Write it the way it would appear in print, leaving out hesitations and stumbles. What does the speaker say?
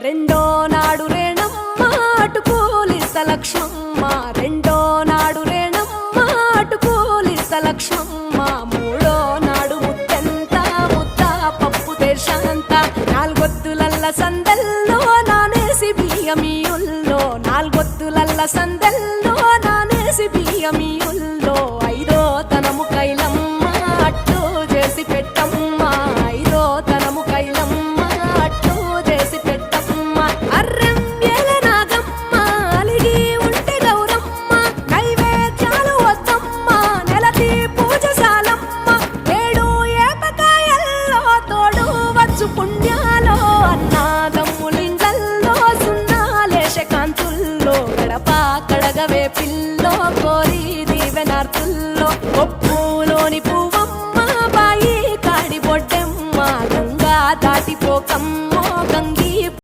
రెండో నాడు రేణమ్మ అటు పోలిస లక్ష్మమ్మ, రెండో నాడు రేణమ్మ అటు పోలిస లక్ష్మమ్మ, మూడో నాడు ముత్తెంత ముద్ద పప్పు దేశంత, నాలుగొత్తులల్ల సందెల్లో నానేసి బియ్యమియుల్లో, నాలుగొత్తులల్ల సందెల్లో నానేసి బియ్యమియుల్లో, ఐదో తనము కైలమ్మ అట్టు చేసి పెట్టమ్మ, ఐదో తనము కైలమ్మ అట్టు చేసి పెట్టమ్మ, అర్రెం ఏల నాగమ్మ అలిగి ఉంటే గౌరమ్మ, నైవేద్యాలు వద్దమ్మ నెలతి పూజశాలమ్మ, ఏడు ఏపకాయల్లో తోడు వచ్చు పుణ్యాలో, అన్నాదమ్ములింగల్లో సున్నాలేశ కాంతుల్లో, గడప కడగవే పిల్లో కోరి దీవెనార్తుల్లో, ఒప్పులోని పువ్వమ్మ బాయి కాడి బొడ్డెమ్మ, గంగా దాటిపోకమ్మ